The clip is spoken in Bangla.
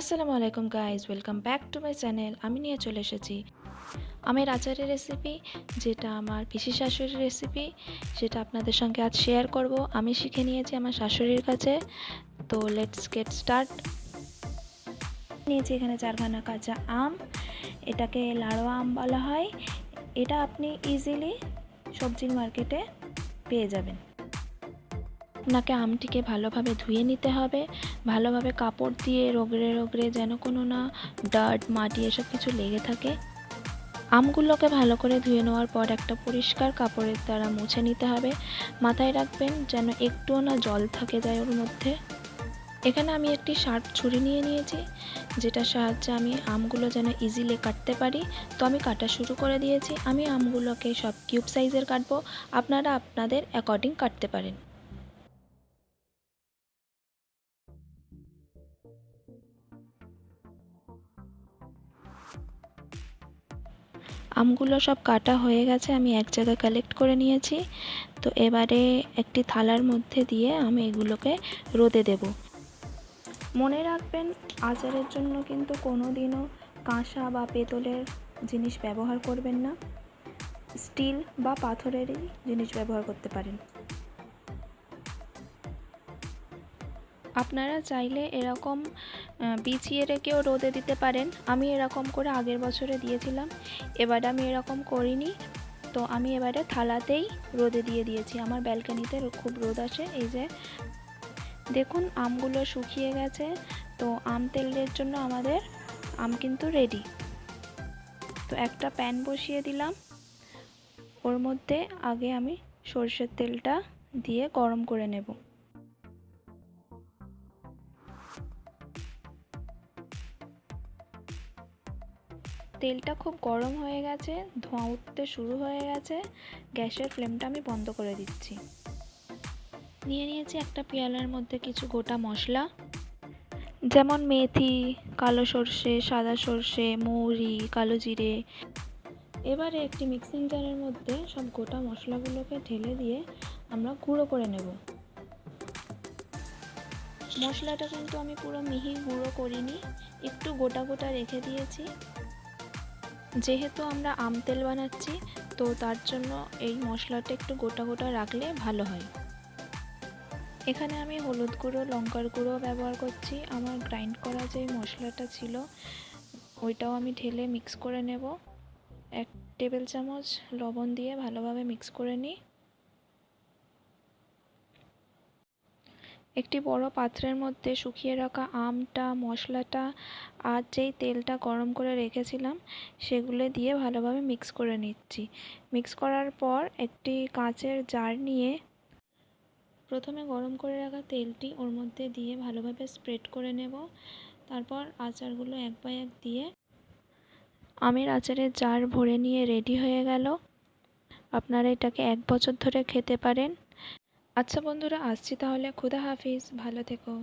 আসসালামু আলাইকুম guys, welcome back to my channel. আমি নিয়ে চলে এসেছি আমের আচারের রেসিপি, যেটা আমার পিসি শাশুড়ির রেসিপি, সেটা আপনাদের সঙ্গে আজ শেয়ার করব। আমি শিখে নিয়েছি আমার শাশুড়ির কাছে। তো লেটস গেট স্টার্ট। নিয়েছি এখানে 4 খানা কাঁচা আম। এটাকে লাড়োয়া আম বলা হয়। এটা আপনি ইজিলি সবজির মার্কেটে পেয়ে যাবেন। আপনাকে আমটিকে ভালোভাবে ধুয়ে নিতে হবে, ভালোভাবে কাপড় দিয়ে রগড়ে রগড়ে, যেন কোনো না ডার্ট, মাটি এসব কিছু লেগে থাকে। আমগুলোকে ভালো করে ধুয়ে নেওয়ার পর একটা পরিষ্কার কাপড়ের দ্বারা মুছে নিতে হবে। মাথায় রাখবেন যেন একটুও না জল থাকে যায় ওর মধ্যে। এখানে আমি একটি শার্প ছুরি নিয়ে নিয়েছি, যেটার সাহায্যে আমি আমগুলো যেন ইজিলি কাটতে পারি। তো আমি কাটা শুরু করে দিয়েছি। আমি আমগুলোকে সব কিউব সাইজের কাটবো, আপনারা আপনাদের অ্যাকর্ডিং কাটতে পারেন। আমগুলো সব কাটা হয়ে গেছে, আমি এক জায়গায় কালেক্ট করে নিয়েছি। তো এবারে একটি থালার মধ্যে দিয়ে আমি এগুলোকে রোদে দেব। মনে রাখবেন, আচারের জন্য কিন্তু কোনো দিনও কাঁসা বা পেতলের জিনিস ব্যবহার করবেন না। স্টিল বা পাথরেরই জিনিস ব্যবহার করতে পারেন। আপনারা চাইলে এরকম বিছিয়ে রেখেও রোদে দিতে পারেন। আমি এরকম করে আগের বছরে দিয়েছিলাম, এবারে আমি এরকম করিনি। তো আমি এবারে থালাতেই রোদে দিয়ে দিয়েছি। আমার ব্যালকনিতে খুব রোদ আসে। এই যে দেখুন, আমগুলো শুকিয়ে গেছে। তো আম তেলের জন্য আমাদের আম কিন্তু রেডি। তো একটা প্যান বসিয়ে দিলাম, ওর মধ্যে আগে আমি সরষের তেলটা দিয়ে গরম করে নেব। তেলটা খুব গরম হয়ে গেছে, ধোঁয়া উঠতে শুরু হয়ে গেছে। গ্যাসের ফ্লেমটা আমি বন্ধ করে দিচ্ছি। নিয়ে নিয়েছি একটা পেয়ালার মধ্যে কিছু গোটা মশলা, যেমন মেথি, কালো সর্ষে, সাদা সর্ষে, মৌরি, কালো জিরে। এবারে একটি মিক্সিং জারের মধ্যে সব গোটা মশলাগুলোকে ঢেলে দিয়ে আমরা গুঁড়ো করে নেব। মশলাটা কিন্তু আমি পুরো মিহি গুঁড়ো করিনি, একটু গোটা গোটা রেখে দিয়েছি। যেহেতু আমরা আম তেল বানাচ্ছি, তো তার জন্য এই মশলাটা একটু গোটা গোটা রাখলে ভালো হয়। এখানে আমি হলুদ গুঁড়ো, লঙ্কার গুঁড়ো ব্যবহার করছি। আমার গ্রাইন্ড করা যে মশলাটা ছিল ওইটাও আমি ঢেলে মিক্স করে নেব। 1 টেবিল চামচ লবণ দিয়ে ভালোভাবে মিক্স করে নিই। একটি বড় পাত্রের মধ্যে শুকিয়ে রাখা আমটা, মশলাটা আর যেই তেলটা গরম করে রেখেছিলাম সেগুলো দিয়ে ভালোভাবে মিক্স করে নিচ্ছি। মিক্স করার পর একটি কাঁচের জার নিয়ে প্রথমে গরম করে রাখা তেলটি ওর মধ্যে দিয়ে ভালোভাবে স্প্রেড করে নেব। তারপর আচারগুলো এক বাই এক দিয়ে আমের আচারের জার ভরে নিয়ে রেডি হয়ে গেল। আপনারা এটাকে 1 বছর ধরে খেতে পারেন। আচ্ছা বন্ধুরা, আসছি তাহলে। খুদা হাফিজ, ভালো থেকো।